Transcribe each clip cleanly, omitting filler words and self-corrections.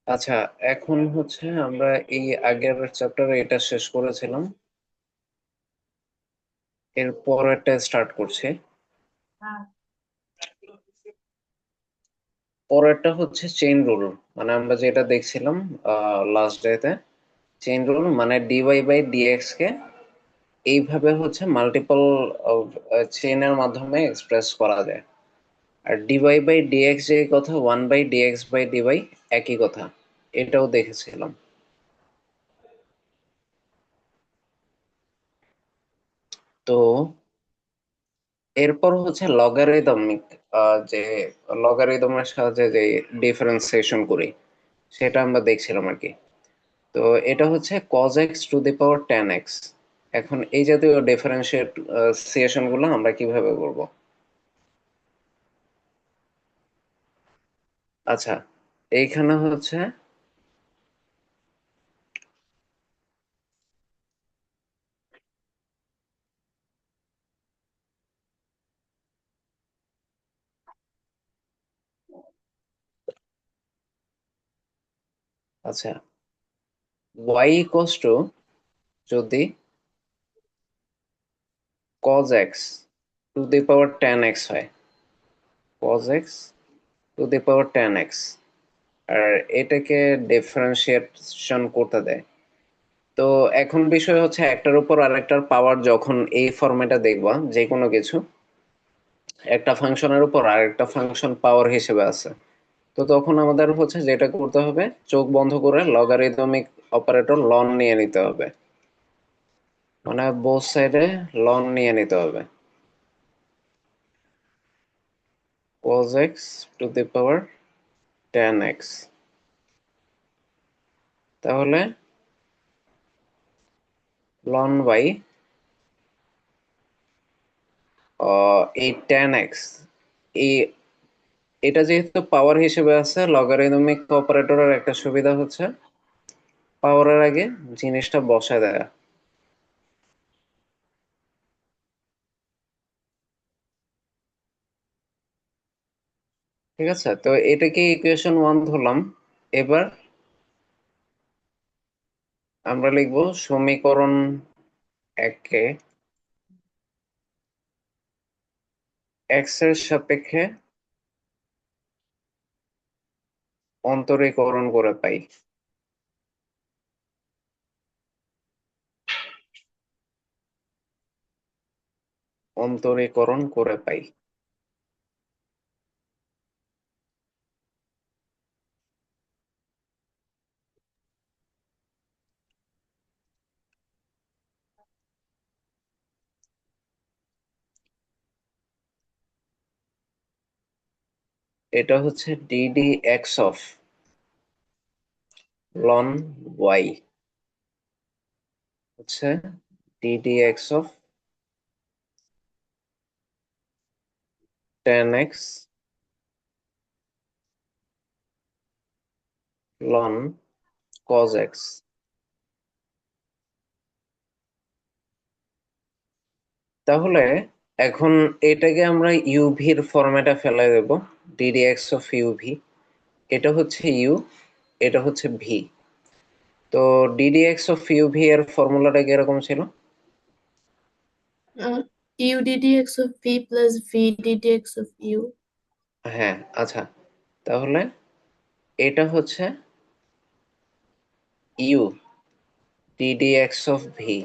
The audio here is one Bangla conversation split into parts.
আচ্ছা, এখন হচ্ছে আমরা এই আগের চ্যাপ্টারে এটা শেষ করেছিলাম, এর পরেরটা স্টার্ট করছি। পরেরটা হচ্ছে চেইন রুল, মানে আমরা যেটা দেখছিলাম লাস্ট ডেতে। চেইন রুল মানে ডিওয়াই বাই ডিএক্স কে এইভাবে হচ্ছে মাল্টিপল চেইনের মাধ্যমে এক্সপ্রেস করা যায়। আর ডিওয়াই বাই ডিএক্স যে কথা, one by DX by DY একই কথা, এটাও দেখেছিলাম। তো এরপর হচ্ছে লগারিদমিক, যে লগারিদমের সাহায্যে যে ডিফারেন্সিয়েশন করি সেটা আমরা দেখছিলাম আর কি। তো এটা হচ্ছে cos x two the power tan x। এখন এই জাতীয় ডিফারেন্সিয়েশন গুলো আমরা কিভাবে করব? আচ্ছা, এইখানে হচ্ছে আচ্ছা y ইকুয়ালস টু, যদি cos x two the power tan x হয়, cos x two the power tan x, আর এটাকে ডিফারেন্সিয়েশন করতে দেয়। তো এখন বিষয় হচ্ছে একটার উপর আরেকটার পাওয়ার যখন এই ফরম্যাটে দেখবা যে কোনো কিছু, একটা ফাংশনের উপর আরেকটা ফাংশন পাওয়ার হিসেবে আছে, তো তখন আমাদের হচ্ছে যেটা করতে হবে, চোখ বন্ধ করে লগারিদমিক অপারেটর লন নিয়ে নিতে হবে, মানে বোথ সাইডে লন নিয়ে নিতে হবে। cos x two the power tan x, তাহলে লন বাই এই tan x, এই এটা যেহেতু পাওয়ার হিসেবে আছে, লগারিদমিক অপারেটরের একটা সুবিধা হচ্ছে পাওয়ারের আগে জিনিসটা বসায় দেয়া। ঠিক আছে, তো এটাকে ইকুয়েশন 1 ধরলাম। এবার আমরা লিখব সমীকরণ 1 কে এক্স এর সাপেক্ষে অন্তরীকরণ করে পাই। অন্তরীকরণ করে পাই। এটা হচ্ছে DD x of ln y, হচ্ছে DD x of ten x ln cos x. তাহলে এখন এটাকে আমরা ইউভির ফরম্যাটে ফেলে দেব। ডিডি এক্স অফ ইউভি, এটা হচ্ছে ইউ, এটা হচ্ছে ভি। তো ডিডি এক্স অফ ইউভি এর ফর্মুলাটা কিরকম ছিল? u ddx of v plus v ddx of u. হ্যাঁ, আচ্ছা, তাহলে এটা হচ্ছে U DD x of V,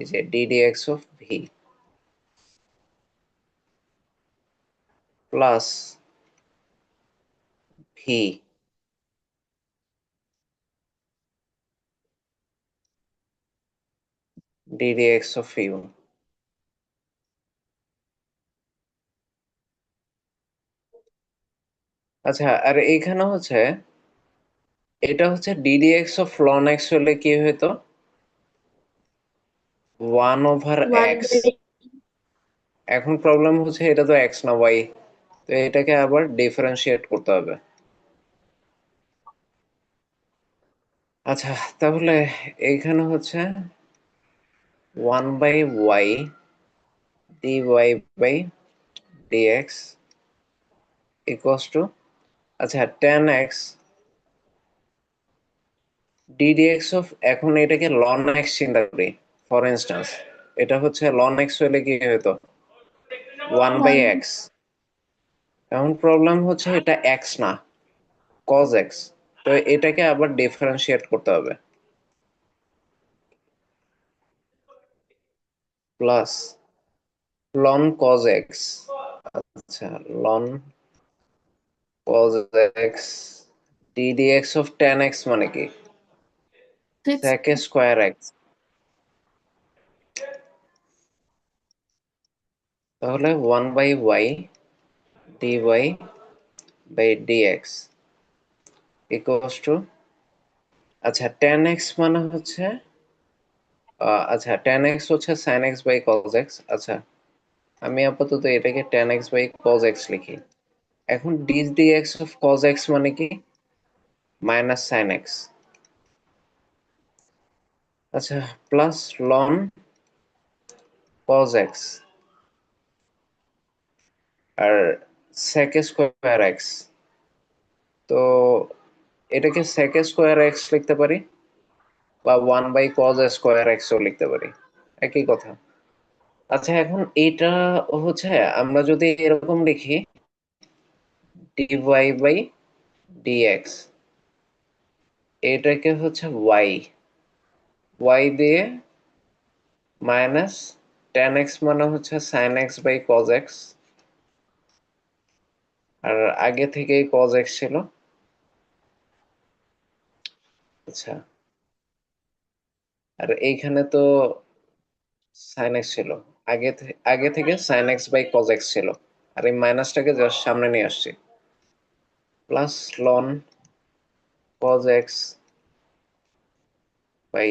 এই যে DD x of V plus V DD x of U. আচ্ছা, আর এইখানে হচ্ছে এটা হচ্ছে DD x of ln X হলে কি হতো? 1/x। 1 by এখন প্রবলেম হচ্ছে এটা তো এক্স না ওয়াই, তো এটাকে আবার ডিফারেন্সিয়েট করতে হবে। আচ্ছা, তাহলে এইখানে হচ্ছে 1/y dy by dx equals to, আচ্ছা tan x ddx অফ, এখন এটাকে ln x চিন্তা করি ফর ইনস্ট্যান্স, এটা হচ্ছে ln x হলে কি হতো 1/x। 1. এখন প্রবলেম হচ্ছে এটা x না, cos x। তো এটাকে আবার ডিফারেন্সিয়েট করতে হবে, প্লাস ln cos x। আচ্ছা, ln cos x ddx of tan x মানে কি 6. sec square x। তাহলে 1/y dy by dx equals to, আচ্ছা tan x মানে হচ্ছে আচ্ছা tan x হচ্ছে sin x by cos x। আচ্ছা, আমি আপাতত এটাকে tan x by cos x লিখি। এখন dx অফ cos x মানে কি মাইনাস sin x। আচ্ছা, প্লাস ln cos x আর sec স্কয়ার x। তো এটাকে sec স্কয়ার x লিখতে পারি, বা 1/cos স্কয়ার x ও লিখতে পারি, একই কথা। আচ্ছা, এখন এটা হচ্ছে, আমরা যদি এরকম লিখি dy বাই dx, এটাকে হচ্ছে y দিয়ে মাইনাস tan x মানে হচ্ছে sin x by cos x, আর আগে থেকেই cos x ছিল। আচ্ছা, আর এইখানে তো sin x ছিল, আগে থেকে sin x by cos x ছিল, আর এই মাইনাসটাকে জাস্ট সামনে নিয়ে আসছি, plus ln cos x by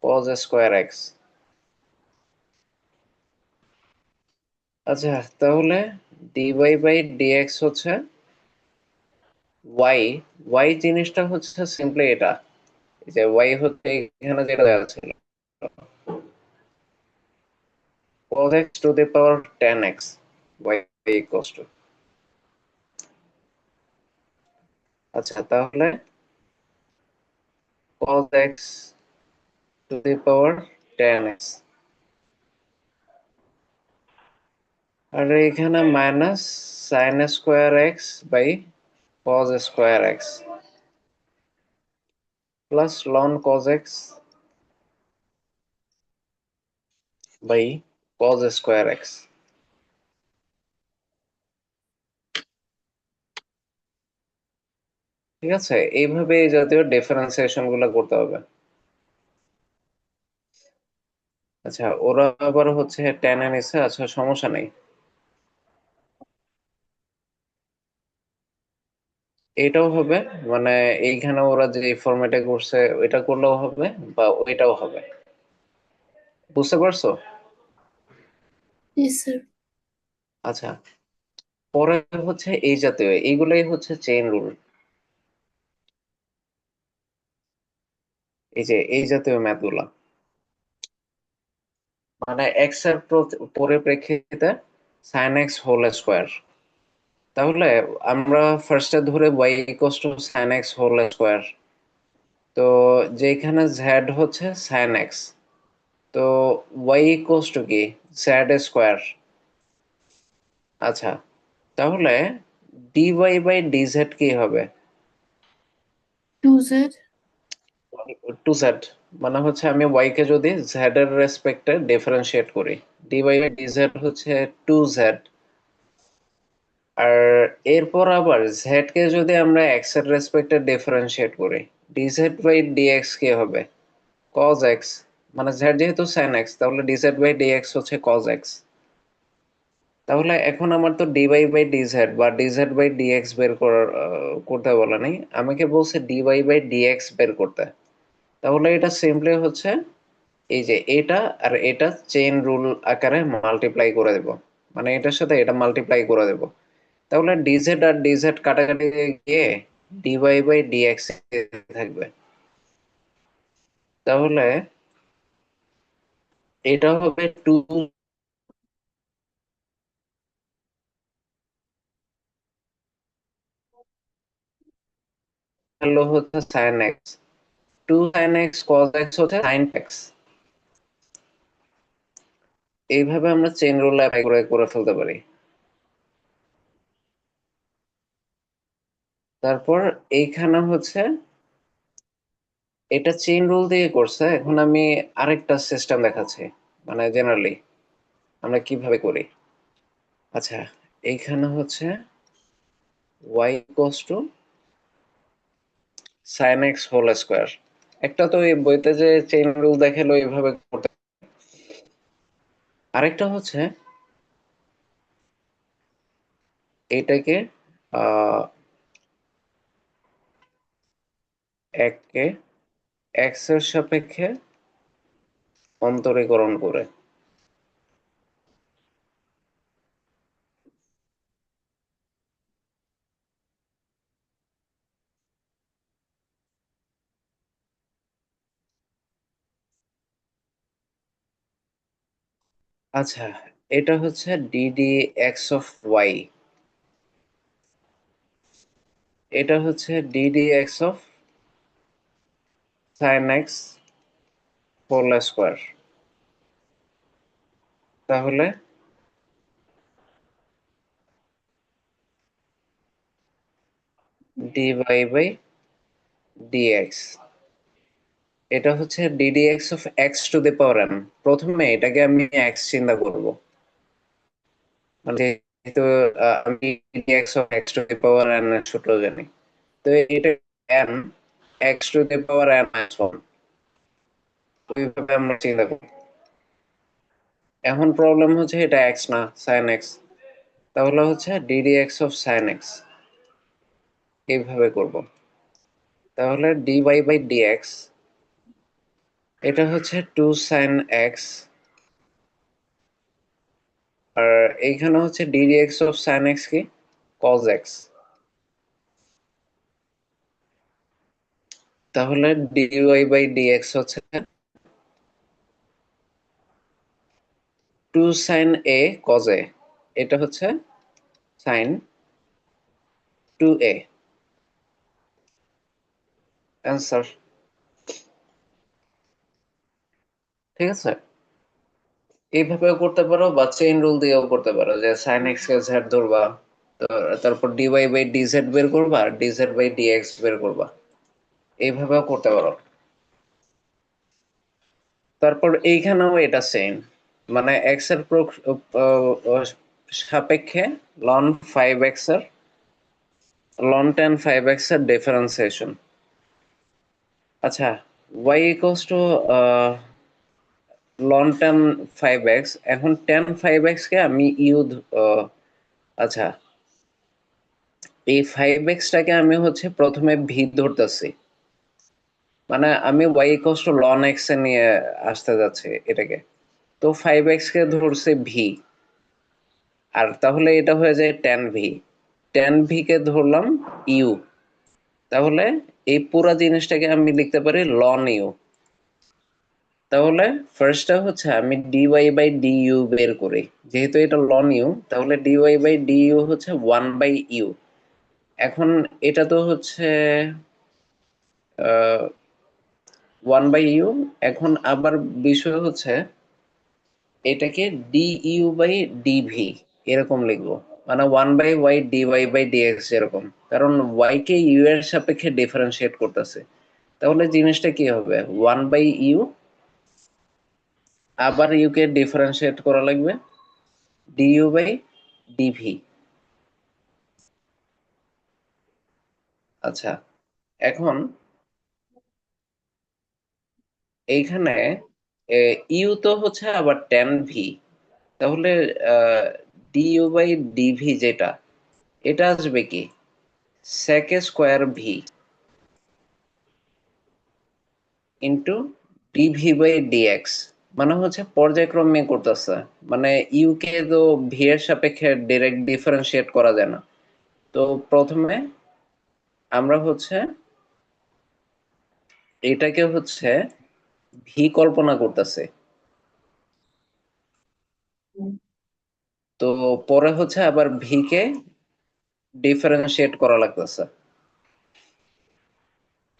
cos square x। আচ্ছা, তাহলে dy বাই dx হচ্ছে y। y জিনিসটা হচ্ছে সিম্পলি এটা, যে y হচ্ছে এখানে যেটা দেওয়া ছিল cos x to the power tan x, y equals to, আচ্ছা তাহলে cos x to the power tan x, আর এখানে minus sin square x by cos square x, plus ln cos x by cos square x। ঠিক আছে, এইভাবে এই জাতীয় ডিফারেন্সিয়েশন গুলো করতে হবে। আচ্ছা, ওরা আবার হচ্ছে টেনে নিছে, আচ্ছা সমস্যা নেই, এটাও হবে, মানে এইখানে ওরা যে ফরম্যাটে করছে ওইটা করলেও হবে, বা ওইটাও হবে, বুঝতে পারছো? Yes, sir. আচ্ছা, পরে হচ্ছে এই জাতীয়, এইগুলাই হচ্ছে চেইন রুল, এই যে এই জাতীয় ম্যাথগুলা, মানে এক্স এর পরিপ্রেক্ষিতে সাইন এক্স হোল স্কোয়ার। তাহলে আমরা ফার্স্টে ধরে Y equals to sine X whole square. তো যেখানে জেড হচ্ছে সাইন এক্স, তো ওয়াই ইকুয়ালস টু কি জেড স্কোয়ার। আচ্ছা, তাহলে ডিওয়াই বাই ডিজেড কি হবে 2z. টু জেড, মানে হচ্ছে আমি ওয়াই কে যদি জেড এর রেসপেক্টে ডিফারেন্সিয়েট করি, ডিওয়াই বাই ডিজেড হচ্ছে টু জেড। আর এরপর আবার জেড কে যদি আমরা এক্স এর রেসপেক্টে ডিফারেন্সিয়েট করি, ডিজেড বাই ডিএক্স কি হবে cos x, মানে জেড যেহেতু sin x, তাহলে ডিজেড বাই ডিএক্স হচ্ছে cos x। তাহলে এখন আমার তো ডিওয়াই বাই ডিজেড বা ডিজেড বাই ডিএক্স বের করতে বলা নেই, আমাকে বলছে ডিওয়াই বাই ডিএক্স বের করতে। তাহলে এটা সিম্পলি হচ্ছে এই যে এটা আর এটা চেইন রুল আকারে মাল্টিপ্লাই করে দেব, মানে এটার সাথে এটা মাল্টিপ্লাই করে দেব। তাহলে ডিজেড আর ডিজেড কাটাকাটি গিয়ে ডিওয়াই বাই ডিএক্স থাকবে। তাহলে এটা হবে টু ভ্যালু হচ্ছে sine x, 2 sin x cos x হচ্ছে sin x। এইভাবে আমরা চেইন রুল অ্যাপ্লাই করে করে ফেলতে পারি। তারপর এইখানে হচ্ছে এটা চেইন রুল দিয়ে করছে, এখন আমি আরেকটা সিস্টেম দেখাচ্ছি, মানে জেনারেলি আমরা কিভাবে করি। আচ্ছা, এইখানে হচ্ছে y equals to sin x whole square. একটা তো এই বইতে যে চেইন রুল দেখালো এইভাবে করতে, আরেকটা হচ্ছে এটাকে এককে এক্স এর সাপেক্ষে অন্তরীকরণ করে। আচ্ছা, এটা হচ্ছে ডিডি এক্স অফ ওয়াই, এটা হচ্ছে DD x of sine X whole square. তাহলে ডি ওয়াই বাই ডিএক্স, এটা হচ্ছে DD x of X to the power N. প্রথমে এটাকে আমি এক্স চিন্তা করব, মানে যেহেতু আমি DD x of X to the power N এর সূত্র জানি, তো এটা N X to the power N minus one, ওইভাবে আমরা চিন্তা করি। এখন প্রবলেম হচ্ছে এটা এক্স না সাইন এক্স, তাহলে হচ্ছে DD x of sine x এইভাবে করব। তাহলে ডি ওয়াই বাই ডিএক্স, এটা হচ্ছে 2 sin x, আর এইখানে হচ্ছে DD x of sine x কি cos x। তাহলে ডি ওয়াই বাই ডিএক্স হচ্ছে 2 sin a cos a, এটা হচ্ছে sin 2a। অ্যান্সার। ঠিক আছে, এইভাবেও করতে পারো বা চেইন রুল দিয়েও করতে পারো, যে সাইন এক্স কে জেড ধরবা, তো তারপর d Y by d z বের করবা আর d z by d x বের করবা, এইভাবেও করতে পারো। তারপর এইখানেও এটা সেম, মানে এক্স এর সাপেক্ষে লন 5x এর লন টেন 5x এর ডিফারেন্সিয়েশন। আচ্ছা, y equals to ln tan 5x, এখন টেন 5x কে আমি আচ্ছা, এই 5x টাকে আমি হচ্ছে প্রথমে ভি ধরতেছি, মানে আমি y equals to ln x এ নিয়ে আসতে যাচ্ছি এটাকে। তো 5x কে ধরছে ভি, আর তাহলে এটা হয়ে যায় ten V, ten V K ধরলাম ইউ, তাহলে এই পুরো জিনিসটাকে আমি লিখতে পারি লন ইউ। তাহলে ফার্স্টটা হচ্ছে আমি ডিওয়াই বাই ডি ইউ বের করি, যেহেতু এটা লন ইউ তাহলে ডিওয়াই বাই ডি ইউ হচ্ছে 1/ইউ। এখন এটা তো হচ্ছে 1/ইউ। এখন আবার বিষয় হচ্ছে এটাকে ডি ইউ বাই ডিভি এরকম লিখবো, মানে 1/ওয়াই ডি ওয়াই বাই ডিএক্স যেরকম, কারণ ওয়াই কে ইউ এর সাপেক্ষে ডিফারেন্সিয়েট করতেছে। তাহলে জিনিসটা কি হবে, 1/ইউ, আবার ইউ কে ডিফারেন্সিয়েট করা লাগবে ডিইউ বাই ডিভি। আচ্ছা, এখন এইখানে ইউ তো হচ্ছে আবার টেন ভি, তাহলে ডিইউ বাই ডিভি যেটা, এটা আসবে কি sec square V into DV by DX, মানে হচ্ছে পর্যায়ক্রমে করতেছে, মানে ইউ কে তো ভি এর সাপেক্ষে ডাইরেক্ট ডিফারেন্সিয়েট করা যায় না। তো প্রথমে আমরা হচ্ছে এটাকে হচ্ছে ভি কল্পনা করতেছে, তো পরে হচ্ছে আবার ভি কে ডিফারেন্সিয়েট করা লাগতেছে।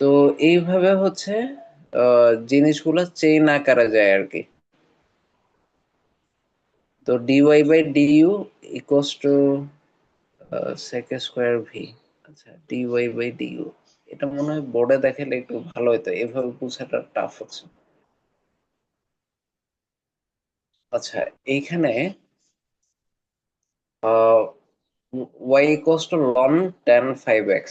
তো এইভাবে হচ্ছে জিনিসগুলো চেইন আকারে যায় আর কি। তো DY by DU equals to sec square V. আচ্ছা, ডিওয়াই বাই ডিইউ এটা মনে হয় বোর্ডে দেখালে একটু ভালো হতো, এভাবে বোঝাটা টাফ হচ্ছে। আচ্ছা, এইখানে y equals two ln tan 5x।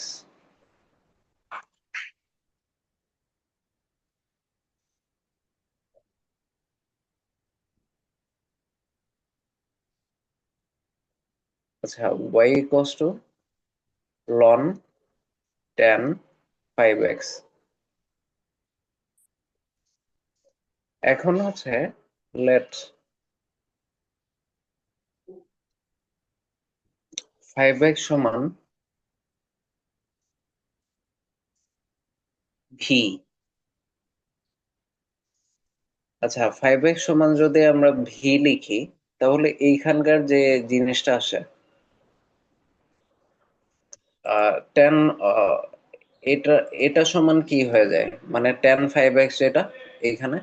আচ্ছা, y equals two ln tan 5x। এখন হচ্ছে লেট 5x সমান ভি। আচ্ছা, 5x সমান যদি আমরা ভি লিখি, তাহলে এইখানকার যে জিনিসটা আসে টেন, এটা এটা সমান কি হয়ে যায়, মানে tan 5x যেটা এইখানে,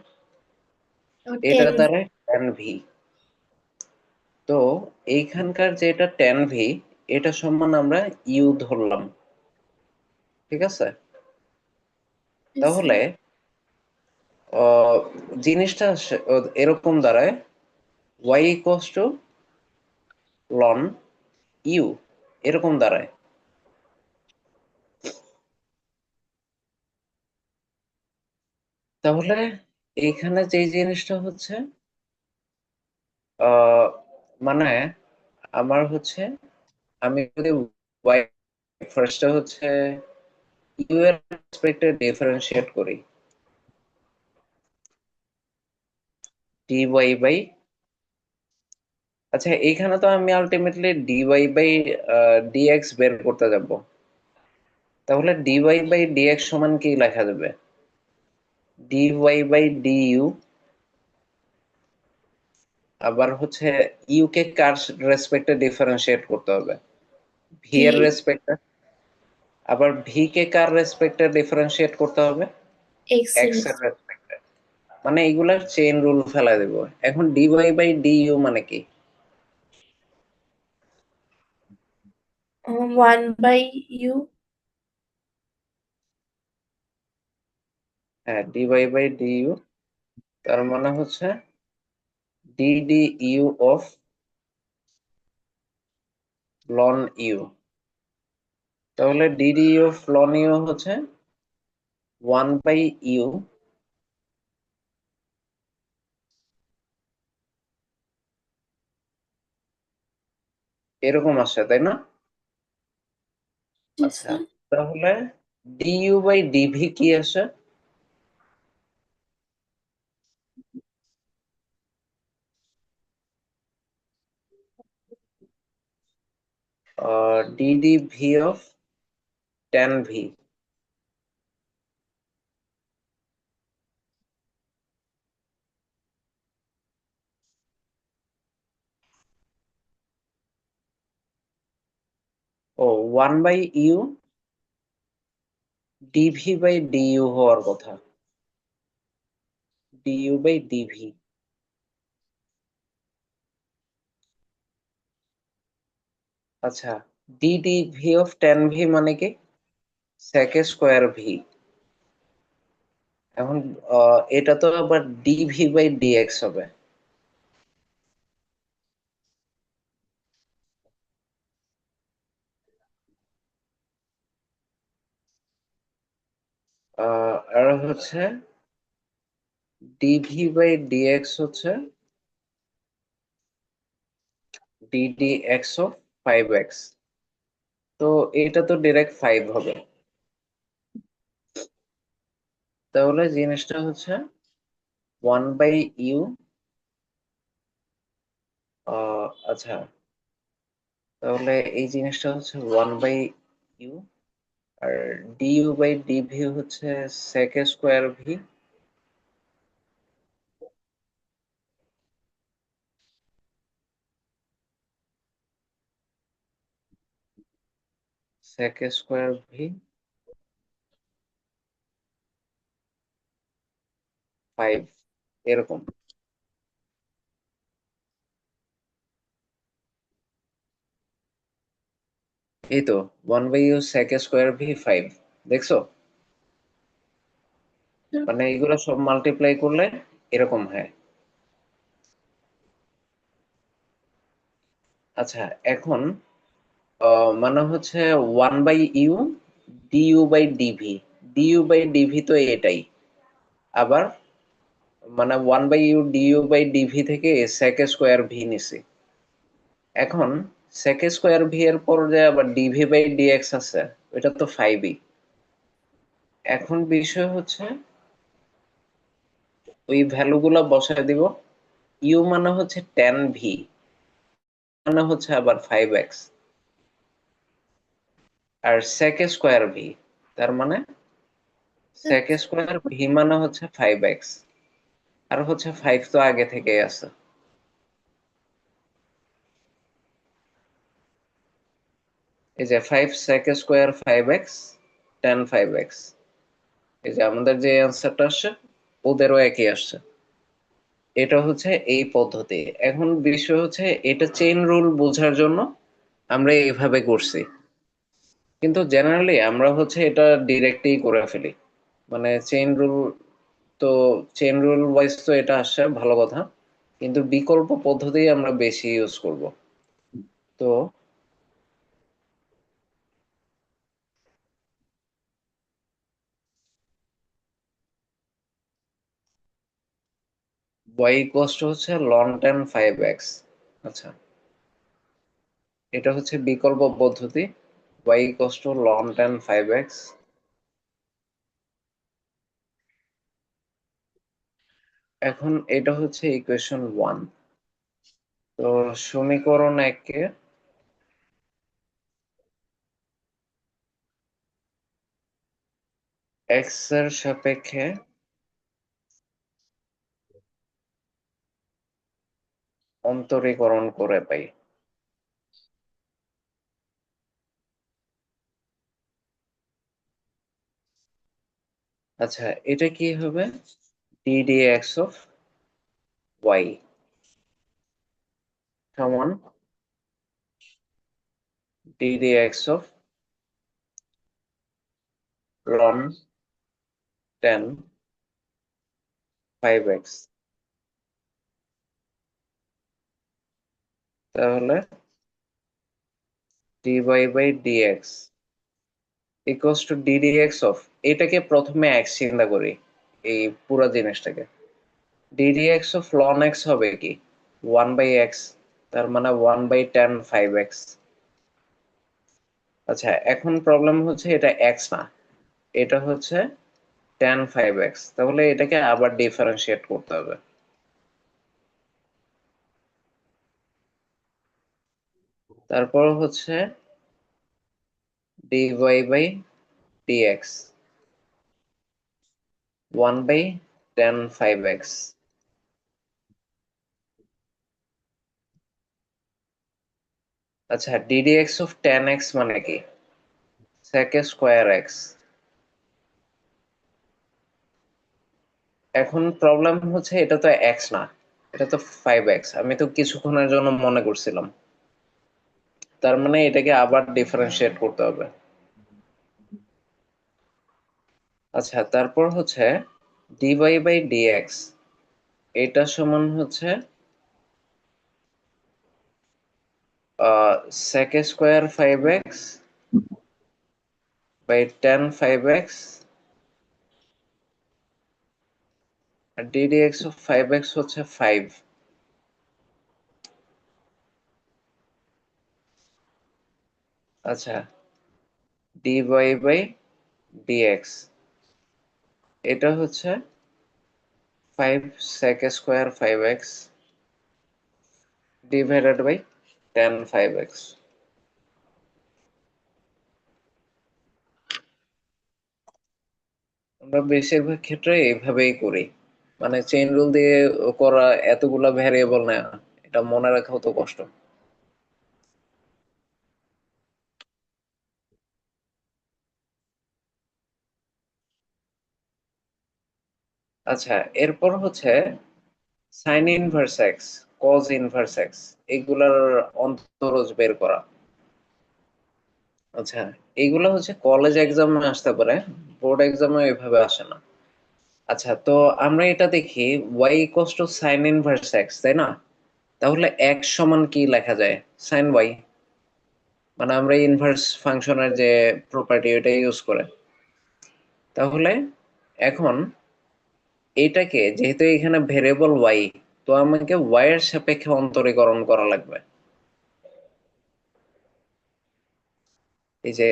এটা 10. দ্বারা tan ভি। তো এইখানকার যেটা tan ভি, এটা সমান আমরা ইউ ধরলাম, ঠিক আছে? Yes, তাহলে sir. আহ, জিনিসটা এরকম দাঁড়ায় y equals to ln u, এরকম দাঁড়ায়। তাহলে এইখানে যে জিনিসটা হচ্ছে আহ, মানে আমার হচ্ছে, আমি যদি y ফার্স্টে হচ্ছে ইউ এর রেসপেক্টে ডিফারেন্সিয়েট করি, dy বাই, আচ্ছা এইখানে তো আমি আলটিমেটলি dy বাই ডিএক্স বের করতে যাব। তাহলে dy বাই ডিএক্স সমান কি লেখা যাবে? dy বাই ডিইউ, আবার হচ্ছে ইউ কে কার রেসপেক্টে ডিফারেন্সিয়েট করতে হবে? ভি এর V. রেসপেক্টে। আবার ভি কে কার রেসপেক্টে ডিফারেন্সিয়েট করতে হবে? X. এক্স এর রেসপেক্টে। মানে এগুলার চেইন রুল ফেলা দেব। এখন dy বাই ডিইউ মানে কি? 1 by U. হ্যাঁ, dy বাই ডিইউ, তার মানে হচ্ছে ডিডিইউ অফ লন ইউ। তাহলে ডিডিইউ অফ লন ইউ হচ্ছে 1/u, এরকম আসে, তাই না? Yes, আচ্ছা, sir. তাহলে ডিইউ বাই ডিভি কি আসে? Ddv of tan v. ও, 1/u ডিভি বাই ডিইউ হওয়ার কথা, ডিইউ বাই ডিভি। আচ্ছা, ডিডিভি অফ ট্যান ভি মানে কি? Sec square v. এখন এটা তো আবার ডিভি বাই ডিএক্স হবে। আর হচ্ছে ডিভি বাই ডিএক্স হচ্ছে ডিডি এক্স অফ 5x। তো এটা তো ডিরেক্ট 5 হবে। তাহলে জিনিসটা হচ্ছে 1/u, আচ্ছা, তাহলে এই জিনিসটা হচ্ছে 1/u, R DU by dv হচ্ছে sec square v. Sec square v 5 এরকম। এই তো 1/u sec স্কোয়ার ভি 5, দেখছো? মানে এগুলো সব মাল্টিপ্লাই করলে এরকম হয়। আচ্ছা, এখন মানে হচ্ছে 1/u du by dv, du by dv তো এটাই। আবার মানে 1/u du বাই ডিভি থেকে sec স্কোয়ার ভি নিছি। এখন sec স্কোয়ার ভি এর পর যে আবার ডিভি বাই ডিএক্স আছে, ওইটা তো 5ই। এখন বিষয় হচ্ছে ওই ভ্যালুগুলো বসায় দিব। ইউ মানে হচ্ছে tan ভি, মানে হচ্ছে আবার 5x, আর sec স্কোয়ার ভি তার মানে sec স্কোয়ার ভি মানে হচ্ছে 5x, আর হচ্ছে 5 তো আগে থেকেই আছে। এই যে 5 sec square 5x tan 5x, এই যে আমাদের যে অ্যান্সারটা আসছে ওদেরও একই আসছে। এটা হচ্ছে এই পদ্ধতি। এখন বিষয় হচ্ছে এটা চেইন রুল বোঝার জন্য আমরা এইভাবে করছি, কিন্তু জেনারেলি আমরা হচ্ছে এটা ডিরেক্টই করে ফেলি। মানে চেইন রুল, তো চেইন রুল ওয়াইজ তো এটা আসছে ভালো কথা, কিন্তু বিকল্প পদ্ধতি আমরা বেশি ইউজ করব। তো y ইকুয়ালস টু হচ্ছে ln tan 5x। আচ্ছা, এটা হচ্ছে বিকল্প পদ্ধতি, y equals two ln tan 5x। এখন এটা হচ্ছে ইকুয়েশন 1। তো সমীকরণ 1 কে x এর সাপেক্ষে অন্তরীকরণ করে পাই। আচ্ছা, এটা কি হবে? ddx অফ y সমান ddx of ln tan 5x। তাহলে dy by dx equals to ddx of, এটাকে প্রথমে x চিন্তা করি, এই পুরো জিনিসটাকে। ddx অফ ln x হবে কি 1/x, তার মানে 1/tan 5x। আচ্ছা, এখন প্রবলেম হচ্ছে এটা x না, এটা হচ্ছে tan 5x, তাহলে এটাকে আবার ডিফারেন্সিয়েট করতে হবে। তারপর হচ্ছে dy by dx 1/tan 5x। আচ্ছা, ddx অফ tan x মানে কি sec স্কোয়ার x। এখন প্রবলেম হচ্ছে এটা তো x না, এটা তো 5x, আমি তো কিছুক্ষণের জন্য মনে করছিলাম। তার মানে এটাকে আবার ডিফারেন্সিয়েট করতে হবে। আচ্ছা, তারপর হচ্ছে dy বাই dx, এটা সমান হচ্ছে sec square 5x by tan 5x, আর ddx অফ 5x হচ্ছে 5। আচ্ছা, dy বাই dx এটা হচ্ছে 5 sec square 5x divided by tan 5x। আমরা বেশিরভাগ ক্ষেত্রে এইভাবেই করি, মানে চেইন রুল দিয়ে করা এতগুলা ভ্যারিয়েবল না, এটা মনে রাখাও তো কষ্ট। আচ্ছা, এরপর হচ্ছে sign inverse x, cos inverse x, এগুলার অন্তরজ বের করা। আচ্ছা, এইগুলো হচ্ছে কলেজ এক্সামে আসতে পারে, বোর্ড এক্সামে এভাবে আসে না। আচ্ছা, তো আমরা এটা দেখি y equals to sine inverse x, তাই না? তাহলে x সমান কি লেখা যায়? Sine y। মানে আমরা ইনভার্স ফাংশনের যে প্রপার্টি ওটা ইউজ করে। তাহলে এখন এটাকে যেহেতু এখানে ভেরিয়েবল y, তো আমাকে y এর সাপেক্ষে অন্তরীকরণ করা লাগবে। এই যে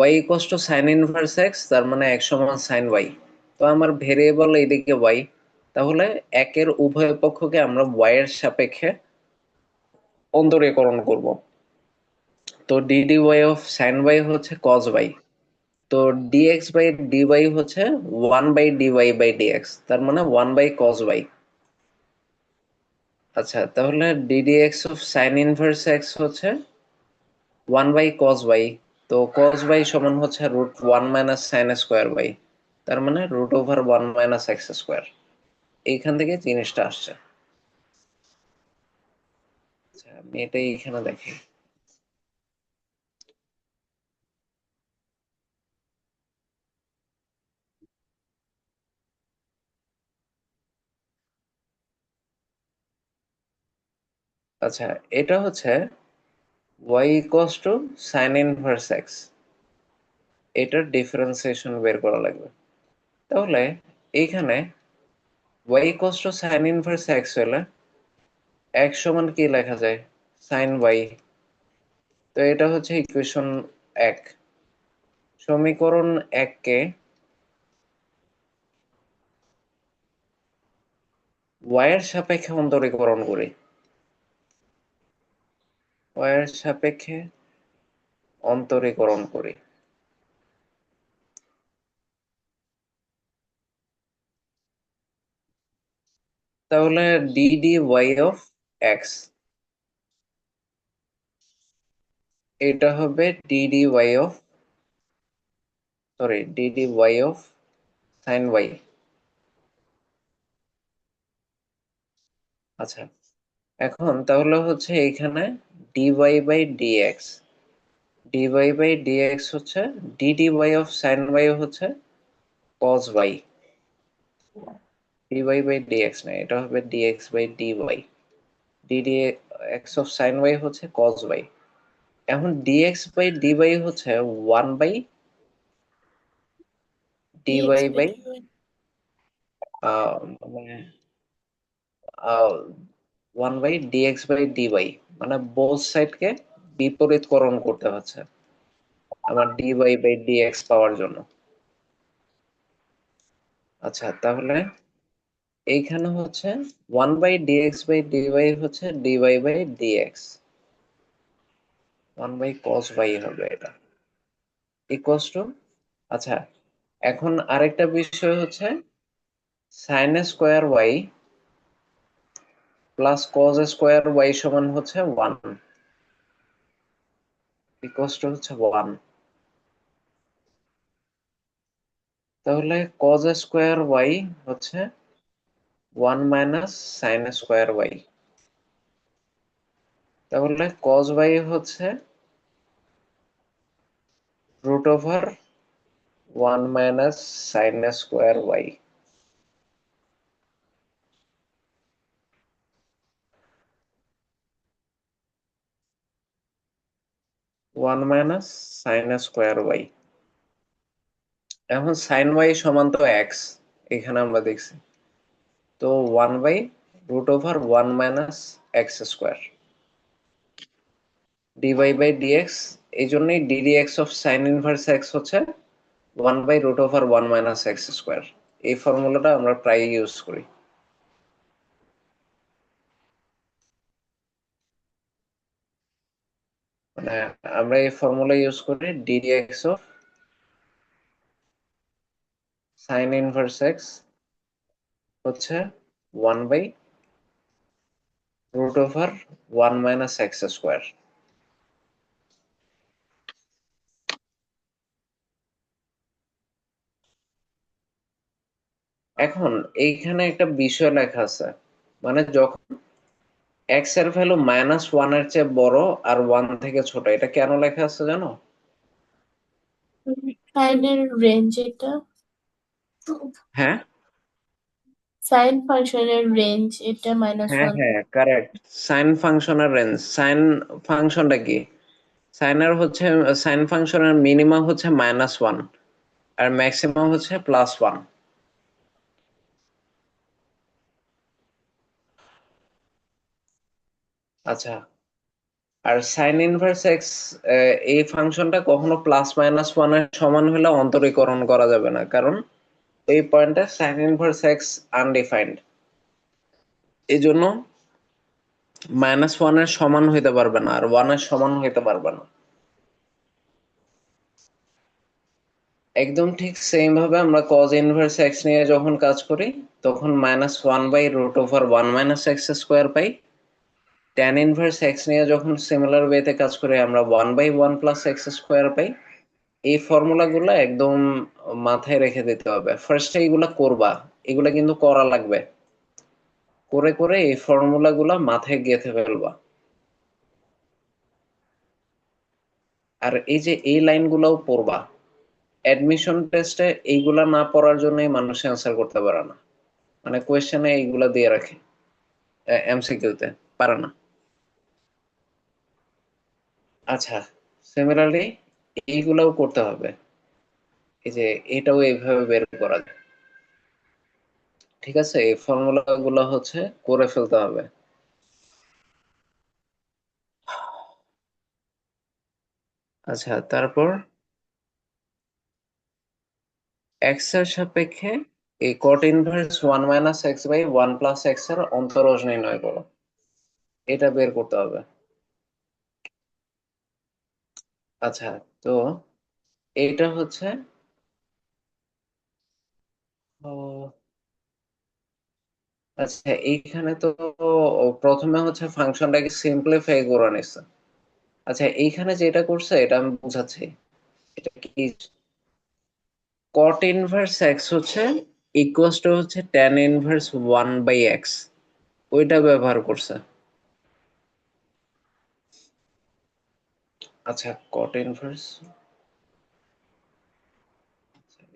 y equals to sine inverse x, তার মানে x সমান সাইন y। তো আমার ভেরিয়েবল এইদিকে y, তাহলে একের উভয় পক্ষকে আমরা y এর সাপেক্ষে অন্তরীকরণ করব। তো dd y of sine y হচ্ছে কজ ওয়াই। তো ডিএক্স বাই ডিওয়াই হচ্ছে 1/dy/dx, তার মানে 1/cos y। আচ্ছা, তাহলে ddx of sine inverse x হচ্ছে 1/cos y। তো cos y সমান হচ্ছে √1 মাইনাস সাইন স্কোয়ার y, তার মানে √1 মাইনাস এক্স স্কোয়ার। এইখান থেকে জিনিসটা আসছে। আচ্ছা, আমি এটাই এখানে দেখি। আচ্ছা, এটা হচ্ছে y equals to sine inverse x, এটার ডিফারেন্সিয়েশন বের করা লাগবে। তাহলে এইখানে y equals to sine inverse x হলে x সমান কি লেখা যায়? Sine y। তো এটা হচ্ছে ইকুয়েশন 1। সমীকরণ 1 কে y এর সাপেক্ষে অন্তরীকরণ করি, y এর সাপেক্ষে অন্তরীকরণ করি। তাহলে ডিডি ওয়াই অফ এক্স, এটা হবে d d y of, sorry, d d y of sine y. আচ্ছা, এখন তাহলে হচ্ছে এখানে d y by d x, d y by d x হচ্ছে d d y of sine y হচ্ছে cos y। dy by dx না, এটা হবে dx by dy। dd x of sin y হচ্ছে cos y। এখন dx বাই dy হচ্ছে 1 by dy dx by by dy. মানে 1 বাই dx বাই dy, মানে বোথ সাইডকে বিপরীতকরণ করতে হচ্ছে আমার dy বাই dx পাওয়ার জন্য। আচ্ছা, তাহলে এইখানে হচ্ছে 1 বাই dx বাই dy হচ্ছে dy by dx, 1 by cos y হবে এটা, ইকুয়ালস টু। আচ্ছা, এখন আরেকটা বিষয় হচ্ছে sine square y plus cos square y সমান হচ্ছে 1, ইকুয়ালস টু হচ্ছে 1। তাহলে কজ স্কোয়ার ওয়াই হচ্ছে 1 মাইনাস সাইন স্কোয়ার ওয়াই। তাহলে কজ ওয়াই হচ্ছে √1 minus sine square y. 1 minus sine square y. এখন সাইন ওয়াই সমান তো এক্স, এখানে আমরা দেখছি। তো 1/√1 minus x square dy by dx। এই জন্যই ddx of sine inverse x হচ্ছে 1/√1 মাইনাস এক্স স্কোয়ার। এই ফর্মুলাটা আমরা প্রায় ইউজ করি। মানে আমরা এই ফর্মুলা ইউজ করি ddx of sine inverse x হচ্ছে 1/√1 মাইনাস এক্স স্কোয়ার। এখন এইখানে একটা বিষয় লেখা আছে, মানে যখন এক্স এর ভ্যালু -1 এর চেয়ে বড় আর 1 থেকে ছোট, এটা কেন লেখা আছে জানো? সাইনের রেঞ্জ এটা, হ্যাঁ সাইন ফাংশনের রেঞ্জ এটা মাইনাস হ্যাঁ ওয়ান। হ্যাঁ, কারেক্ট। সাইন ফাংশনের রেঞ্জ, সাইন ফাংশনটা কি, সাইনের হচ্ছে, সাইন ফাংশনের মিনিমাম হচ্ছে -1 আর ম্যাক্সিমাম হচ্ছে +1। আচ্ছা, আর সাইন ইনভার্স এক্স, এই ফাংশনটা কখনো +-1 এর সমান হলে অন্তরীকরণ করা যাবে না, কারণ এই পয়েন্টে সাইন ইনভার্স এক্স আনডিফাইন্ড, এই জন্য -1 এর সমান হইতে পারবে না আর 1 এর সমান হইতে পারবে না। একদম ঠিক সেম ভাবে আমরা cos ইনভার্স এক্স নিয়ে যখন কাজ করি তখন -1/√1 - x² পাই। tan ইনভার্স এক্স নিয়ে যখন সিমিলার ওয়েতে কাজ করি আমরা 1/1 + x² পাই। এই ফর্মুলাগুলো একদম মাথায় রেখে দিতে হবে, ফার্স্টে এইগুলা করবা, এগুলা কিন্তু করা লাগবে, করে করে এই ফর্মুলাগুলা মাথায় গেঁথে ফেলবা। আর এই যে এই লাইনগুলোও পড়বা, অ্যাডমিশন টেস্টে এইগুলা না পড়ার জন্যই মানুষ অ্যান্সার করতে পারে না, মানে কোয়েশ্চেনে এইগুলা দিয়ে রাখে, এমসিকিউতে পারে না। আচ্ছা, সিমিলারলি এইগুলাও করতে হবে, এই যে এটাও এইভাবে বের করা যায়। ঠিক আছে, এই ফর্মুলা গুলো হচ্ছে করে ফেলতে হবে। আচ্ছা, তারপর এক্স এর সাপেক্ষে এই cot ইনভার্স 1 - x/1 + x এর অন্তরজ নির্ণয় করো, এটা বের করতে হবে। আচ্ছা, তো এইটা হচ্ছে ও, আচ্ছা এইখানে তো প্রথমে হচ্ছে ফাংশনটাকে সিম্পলিফাই করে নিচ্ছে। আচ্ছা, এইখানে যেটা করছে এটা আমি বুঝাচ্ছি, এটা কি, cot ইনভার্স এক্স হচ্ছে ইকুয়ালস টু হচ্ছে tan ইনভার্স 1/x, ওইটা ব্যবহার করছে। আচ্ছা, cot ইনভার্স,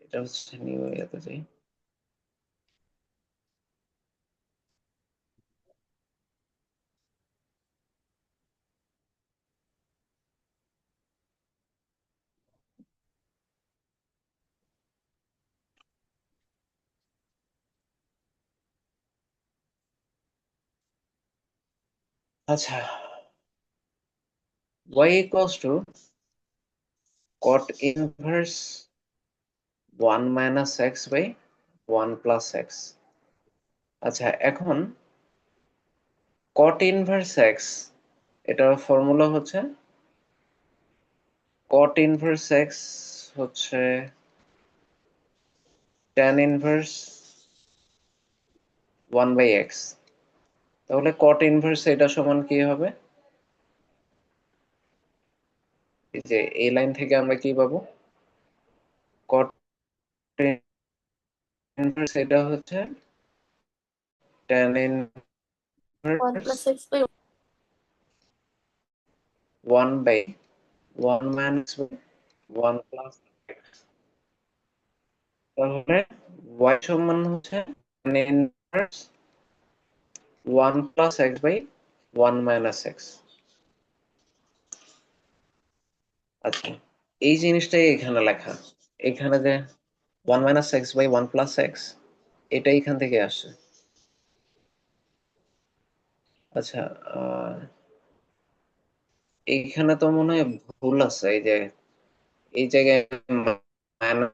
এটা হচ্ছে নিউ এরিয়াতে যাই। আচ্ছা, y equals two cot inverse 1 - x/1 + x। আচ্ছা, এখন cot ইনভার্স x, এটার ফর্মুলা হচ্ছে cot ইনভার্স x হচ্ছে tan ইনভার্স 1/x। তাহলে cot ইনভার্স এটা সমান কি হবে, এই যে এই লাইন থেকে আমরা কি পাবো, cot ইনভার্স এটা হচ্ছে tan one inverse plus x by 1/1 - 1 + x। তাহলে y সমান হচ্ছে tan ইনভার্স 1 + x/1 - x। আচ্ছা, এই জিনিসটাই এখানে লেখা, এখানে যে 1 - x/1 + x, এটা এখান থেকে আসে। আচ্ছা, এইখানে তো মনে হয় ভুল আছে, এই যে এই জায়গায় minus,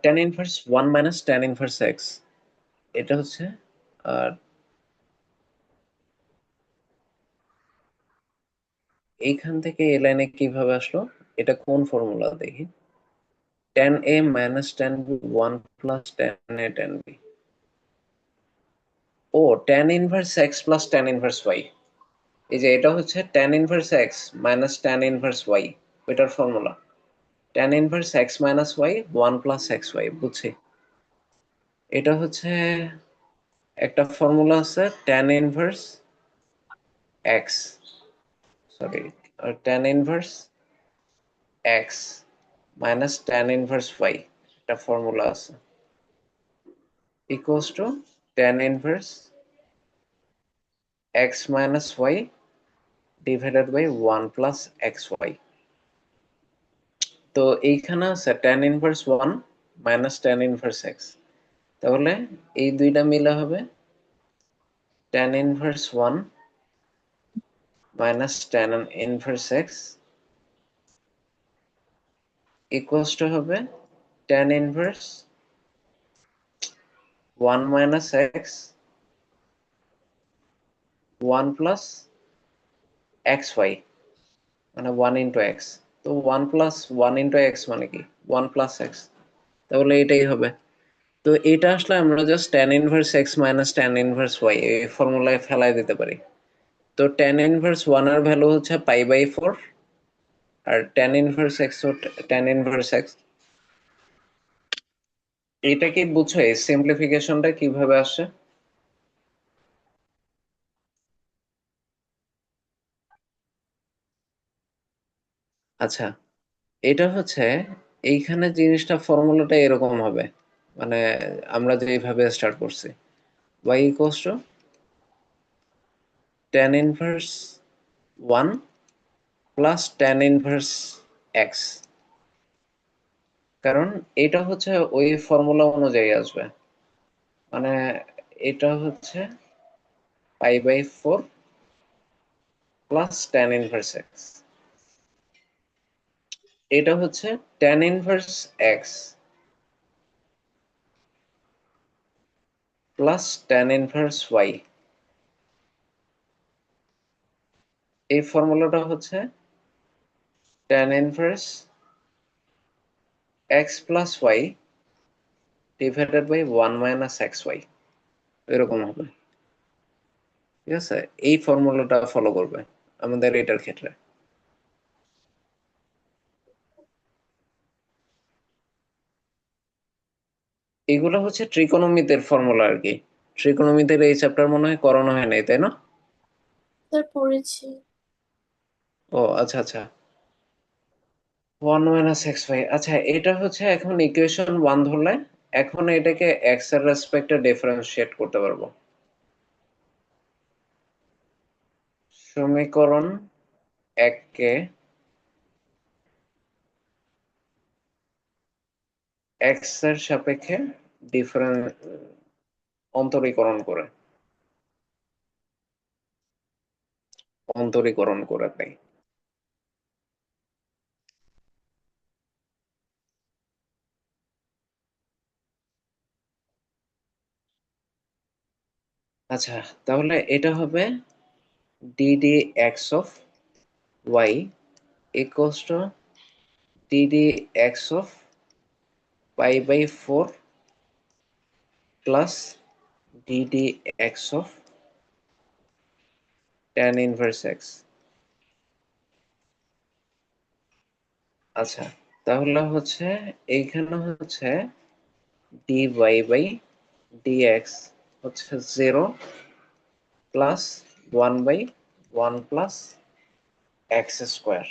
tan inverse 1 - tan inverse x, এটা হচ্ছে এইখান থেকে এই লাইনে কিভাবে আসলো, এটা কোন ফর্মুলা দেখি, tan a minus tan b 1 plus tan a tan b, O tan inverse x plus tan inverse y, এই যে এটা হচ্ছে tan inverse x minus tan inverse y, এটার formula tan inverse x minus y 1 plus xy, বুঝছি। এটা হচ্ছে একটা ফর্মুলা আছে tan inverse x, sorry, tan inverse x minus tan inverse y, একটা ফর্মুলা আছে, equals to tan inverse x minus y divided by 1 plus xy। তো এইখানে আছে tan inverse 1 minus tan inverse x, তাহলে এই দুইটা মিলা হবে tan inverse 1 minus tan inverse x equals to হবে tan inverse 1 minus x 1 plus xy, মানে 1 into x। তো 1 plus 1 into x মানে কি 1 plus x, তাহলে এটাই হবে। তো এটা আসলে আমরা just tan inverse x minus tan inverse y এই ফর্মুলায় ফেলাই দিতে পারি। তো tan inverse 1 এর ভ্যালু হচ্ছে পাই বাই 4, আর tan inverse x ও tan inverse x। এটা কি বুঝছো, এই সিম্পলিফিকেশনটা কিভাবে আসে? আচ্ছা, এটা হচ্ছে এইখানে জিনিসটা ফর্মুলাটা এরকম হবে, মানে আমরা যেভাবে স্টার্ট করছি y equals to tan inverse 1 plus tan inverse x, কারণ এটা হচ্ছে ওই ফর্মুলা অনুযায়ী আসবে, মানে এটা হচ্ছে pi by 4 plus tan inverse x, এটা হচ্ছে tan inverse x plus tan inverse y, এই ফর্মুলাটা হচ্ছে tan inverse x plus y divided by 1 minus xy, এরকম হবে। ঠিক আছে, এই ফর্মুলাটা ফলো করবে আমাদের এটার ক্ষেত্রে। এগুলো হচ্ছে ট্রিকোণমিতির ফর্মুলা আর কি। ট্রিকোণমিতির এই চ্যাপ্টার মনে হয় করানো হয় নাই, তাই না? স্যার পড়েছি। ও আচ্ছা আচ্ছা, 1 মাইনাস এক্স ওয়াই, আচ্ছা এটা হচ্ছে এখন ইকুয়েশন 1 ধরলে এখন এটাকে এক্স এর রেসপেক্টে ডিফারেন্সিয়েট করতে পারবো। সমীকরণ 1 কে এক্স এর সাপেক্ষে ডিফারেন্স অন্তরীকরণ করে, অন্তরীকরণ করে পাই। আচ্ছা, তাহলে এটা হবে dd x of y equals to dd x of pi by 4 plus dd x of tan inverse x. আচ্ছা, তাহলে হচ্ছে এইখানে হচ্ছে dy বাই dx হচ্ছে 0 plus 1 by 1 plus x square,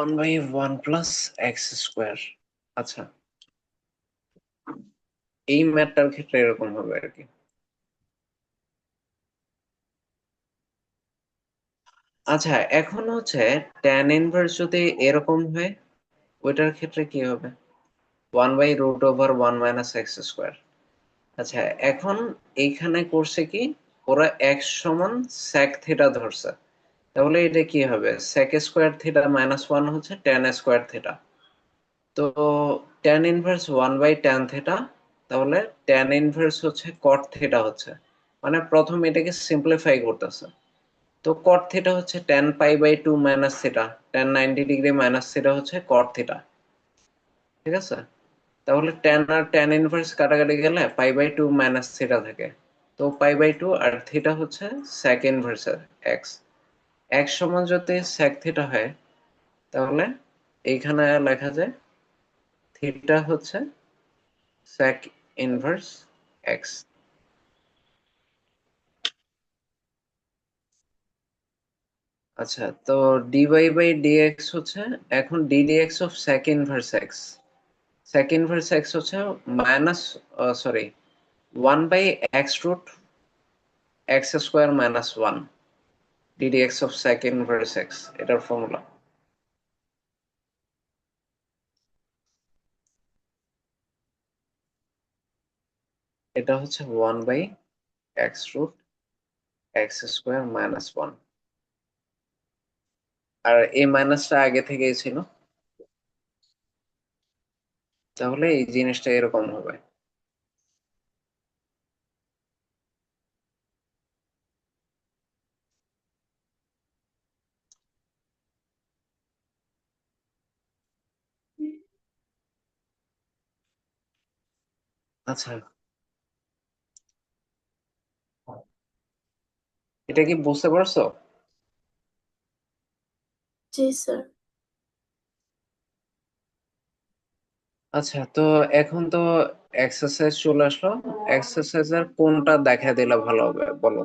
1 by 1 plus x square. আচ্ছা, এই ম্যাথটার ক্ষেত্রে এরকম হবে আর কি। আচ্ছা, এখন হচ্ছে tan ইনভার্স যদি এরকম হয় ওইটার ক্ষেত্রে কি হবে, 1 by root over 1 minus x square. আচ্ছা, এখন এইখানে করছে কি, ওরা এক্স সমান sec থিটা ধরছে, তাহলে এটা কি হবে, sec স্কোয়ার থিটা মাইনাস 1 হচ্ছে tan স্কোয়ার থিটা। তো tan inverse 1 by tan theta তাহলে ট্যান ইনভার্স হচ্ছে কট থিটা হচ্ছে, মানে প্রথম এটাকে সিম্পলিফাই করতেছে। তো কট থিটা হচ্ছে tan pi by two minus theta, tan 90 degree minus theta হচ্ছে কট থিটা। ঠিক আছে, তাহলে ট্যান আর ট্যান ইনভার্স কাটাকাটি গেলে pi by two minus theta থাকে। তো পাই বাই টু আর থিটা হচ্ছে সেক ইনভার্স এক্স। এক্স সমান যদি সেক থিটা হয়, তাহলে এইখানে লেখা যায় থিটা হচ্ছে সেক ইনভার্স এক্স। আচ্ছা, তো ডিওয়াই বাই ডিএক্স হচ্ছে এখন d d x of sec inverse x. Sec inverse x হচ্ছে minus, sorry, 1/x√, x square minus 1, d d x of sec inverse x, এটার ফর্মুলা। এটা হচ্ছে 1/x√, এক্স স্কোয়ার মাইনাস 1। আর এই মাইনাসটা আগে থেকেই ছিল, তাহলে এই জিনিসটা এরকম হবে। আচ্ছা, এটা কি বুঝতে পারছো? জি স্যার। আচ্ছা, তো এখন তো এক্সারসাইজ চলে আসলো। এক্সারসাইজের কোনটা দেখা দিলে ভালো হবে বলো?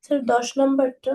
স্যার 10 নম্বরটা।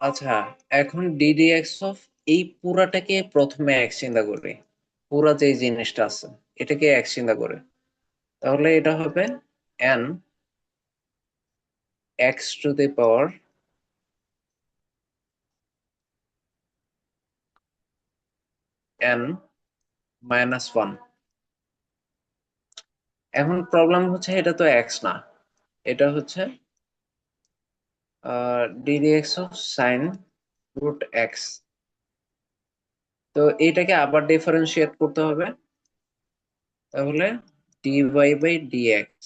আচ্ছা, এখন ডিডিএক্স অফ এই পুরাটাকে প্রথমে এক চিন্তা করি। পুরা যে জিনিসটা আছে এটাকে এক চিন্তা করে, তাহলে এটা হবে N X to the power N minus 1। এখন প্রবলেম হচ্ছে এটা তো এক্স না, এটা হচ্ছে ddx of sine root x. তো এইটাকে আবার ডিফারেন্সিয়েট করতে হবে, তাহলে ডিওয়াই বাই ডিএক্স,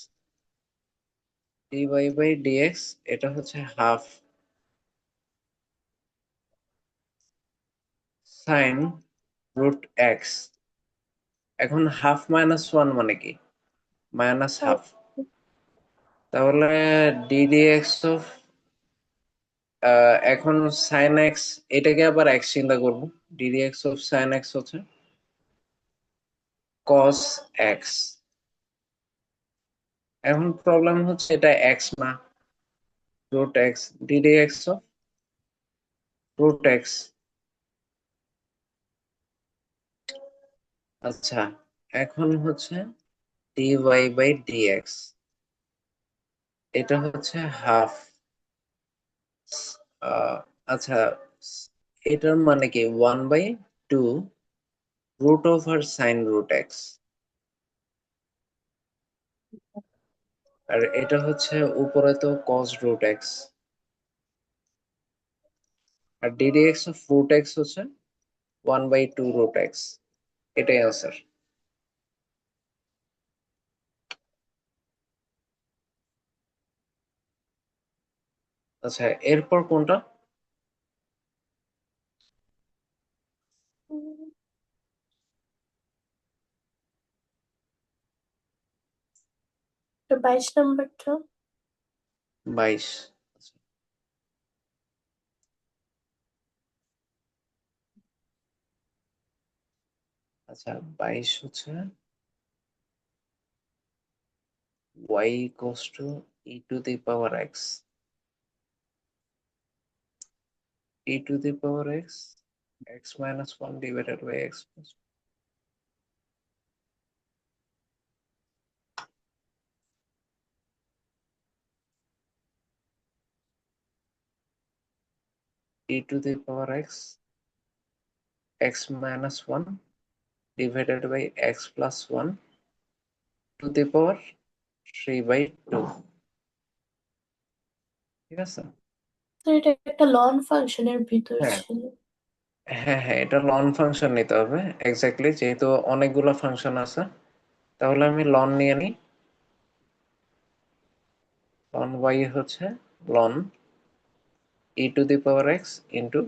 dy/dx এটা হচ্ছে হাফ সাইন রুট এক্স। এখন হাফ মাইনাস ওয়ান মানে কি? Minus half. তাহলে ddx অফ এখন সাইন এক্স, এটাকে আবার এক্স চিন্তা করবো। ddx অফ সাইন এক্স হচ্ছে cos এক্স। এখন প্রবলেম হচ্ছে এটা এক্স না, root x. ddx of root x. আচ্ছা, এখন হচ্ছে dy/dx এটা হচ্ছে হাফ। আচ্ছা, এটার মানে কি 1/2 root over sine root x. আর এটা হচ্ছে উপরে তো cos রুট এক্স। আর ddx অফ রুট এক্স হচ্ছে 1/2 রুট এক্স। এটাই আনসার। আচ্ছা, এরপর কোনটা? তো 22 নাম্বারটা। 22। আচ্ছা, 22 হচ্ছে y equals to e to the power x, e to the power x minus 1 divided by x plus e to the power x minus 1 divided by x plus 1 to the power 3/2। ঠিক আছে? তো এটা একটা লন ফাংশনের ভিতর হ্যাঁ, ছিল। হ্যাঁ, হ্যাঁ, এটা লন ফাংশন নিতে হবে এক্স্যাক্টলি, যেহেতু অনেকগুলো ফাংশন আছে। তাহলে আমি লন নিয়ে নিই। লন y হচ্ছে loan e to the power x into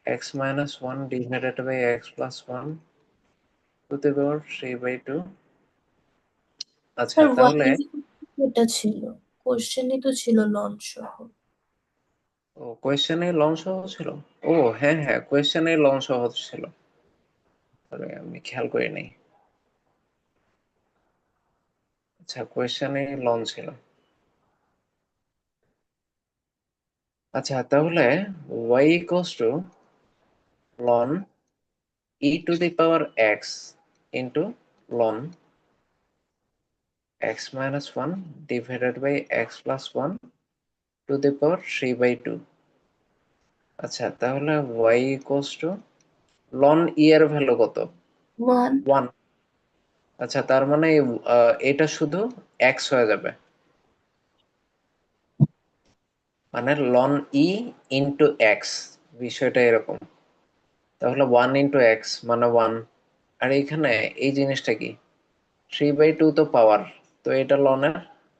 x minus 1 divided by x plus 1 to the power 3/2। আচ্ছা, স্যার তাহলে এটা ছিল, কোশ্চেনই তো ছিল লন সহ। ও কোয়েশ্চেনে লং সহজ ছিল। ও হ্যাঁ, হ্যাঁ, কোয়েশ্চেনে লং সহজ ছিল। তবে আমি খেয়াল করি নাই। আচ্ছা, কোয়েশ্চেনে লং ছিল। আচ্ছা, তাহলে y equals to ln e to the power x into ln x minus 1 divided by x plus 1 to the power 3/2। আচ্ছা, তাহলে y equals to ln e এর ভ্যালু কত? ওয়ান। 1। আচ্ছা, তার মানে এটা শুধু x হয়ে যাবে, মানে ln e ইন্টু এক্স। বিষয়টা এরকম। তাহলে 1 × x মানে 1। আর এইখানে এই জিনিসটা কি? 3/2 তো পাওয়ার, তো এটা লনের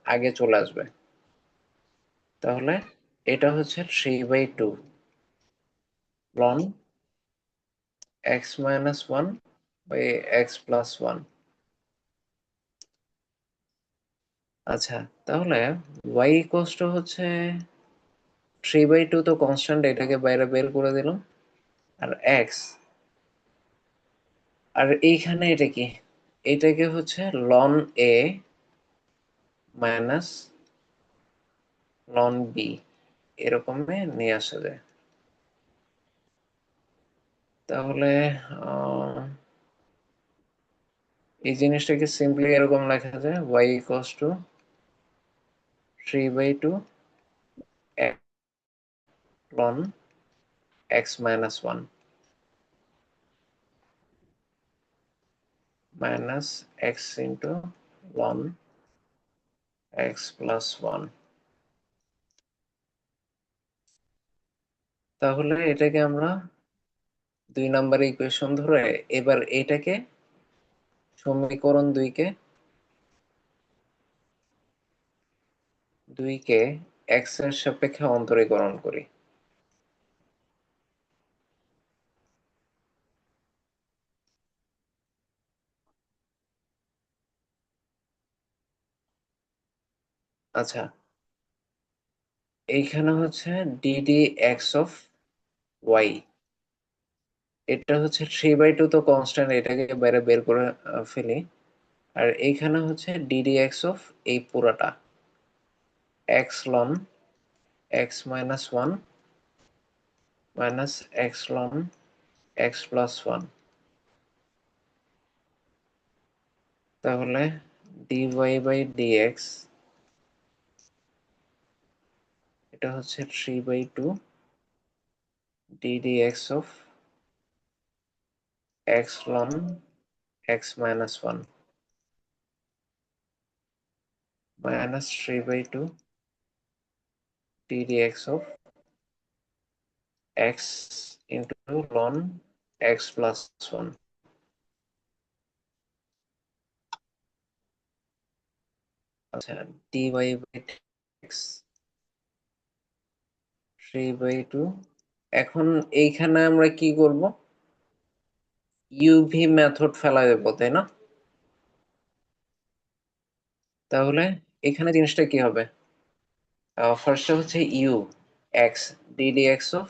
আগে চলে আসবে। তাহলে এটা হচ্ছে 3/2 লন x minus 1 বাই x plus 1। আচ্ছা, তাহলে y equals to হচ্ছে 3/2 তো কনস্ট্যান্ট, এটাকে বাইরে বের করে দিলাম। আর x, আর এইখানে এটা কি? এটাকে হচ্ছে ln a minus ln b এরকমে নিয়ে আসা যায়। তাহলে এই জিনিসটাকে সিম্পলি এরকম লেখা যায় y equals to 3/2 ln x minus 1 minus x into ln x plus 1। তাহলে এটাকে আমরা 2 নম্বর ইকুয়েশন ধরে এবার এটাকে সমীকরণ 2 কে 2কে x এর সাপেক্ষে অন্তরীকরণ করি। আচ্ছা, এইখানে হচ্ছে ddx অফ y, এটা হচ্ছে 3/2 তো কনস্ট্যান্ট, এটাকে বাইরে বের করে ফেলি। আর এইখানে হচ্ছে ddx অফ এই পুরাটা x ln x minus 1 minus x ln x plus 1, তাহলে dy by dx এটা হচ্ছে 3/2 ddx of x ln x minus 1 minus 3/2 ddx of x into ln x plus 1। আচ্ছা, dy by dx 3/2। এখন এইখানে আমরা কি করব, ইউভি মেথড ফেলা দেব, তাই না? তাহলে এখানে জিনিসটা কি হবে, ফার্স্টে হচ্ছে you x ddx of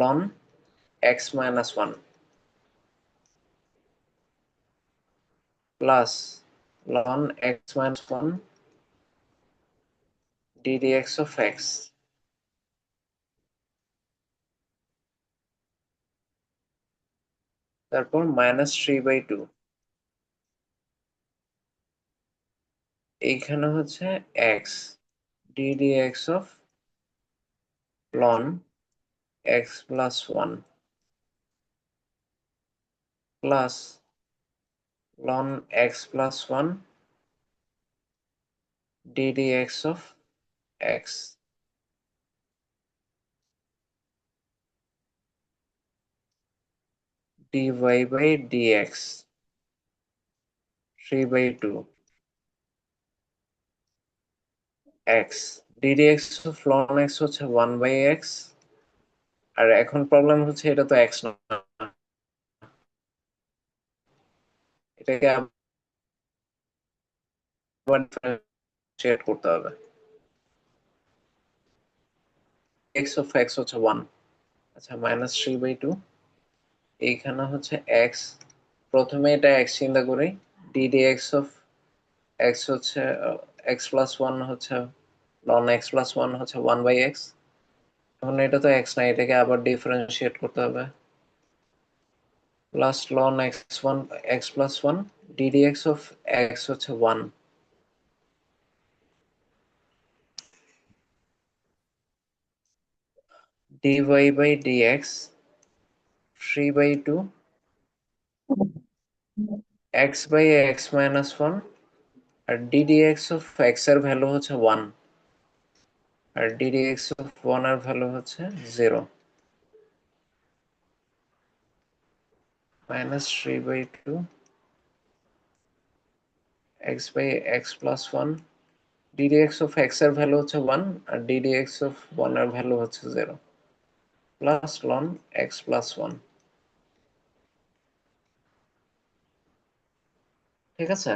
ln x minus 1 plus ln x minus 1 ddx of x, তারপর minus 3/2, এইখানে হচ্ছে x ddx of ln x plus 1 plus ln x plus 1 ddx of x dy by dx 3/2 x ddx of ln x হচ্ছে 1/x, আর এখন প্রবলেম হচ্ছে এটা তো x না, এটাকে আবার ডিফারেন্সিয়েট করতে হবে। x of x হচ্ছে 1, আচ্ছা মাইনাস 3/2, এইখানে হচ্ছে x, প্রথমে এটা x চিন্তা করি, ddx of x হচ্ছে x plus 1 হচ্ছে ln x plus 1 হচ্ছে 1/x, এখন এটা তো x না, এটাকে আবার ডিফারেন্সিয়েট করতে হবে, plus ln x1 x plus 1 ddx of x হচ্ছে 1 dy by dx 3/2 x by x minus 1, আর ddx of x এর ভ্যালু হচ্ছে 1 আর ddx of 1 এর ভ্যালু হচ্ছে 0 minus 3/2 x by x plus 1, ddx of x এর ভ্যালু হচ্ছে 1 আর ddx of 1 এর ভ্যালু হচ্ছে 0 প্লাস ln x plus 1। ঠিক আছে,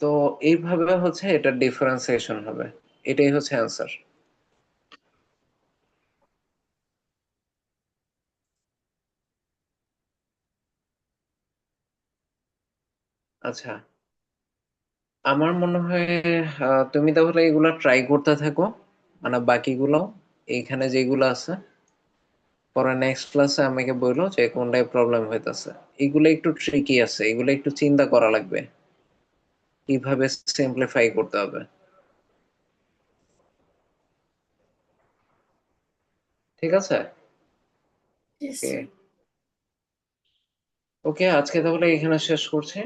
তো এইভাবে হচ্ছে এটা ডিফারেন্সিয়েশন হবে, এটাই হচ্ছে অ্যান্সার। আচ্ছা, আমার মনে হয় তুমি তাহলে এগুলা ট্রাই করতে থাকো, মানে বাকিগুলো এইখানে যেগুলো আছে, পরে নেক্সট ক্লাসে আমাকে বললো যে কোনটায় প্রবলেম হইতাছে। এগুলো একটু ট্রিকি আছে, এগুলো একটু চিন্তা করা লাগবে কিভাবে সিম্পলিফাই করতে হবে। ঠিক আছে, Yes, ওকে sir. ওকে, আজকে তাহলে এখানে শেষ করছি।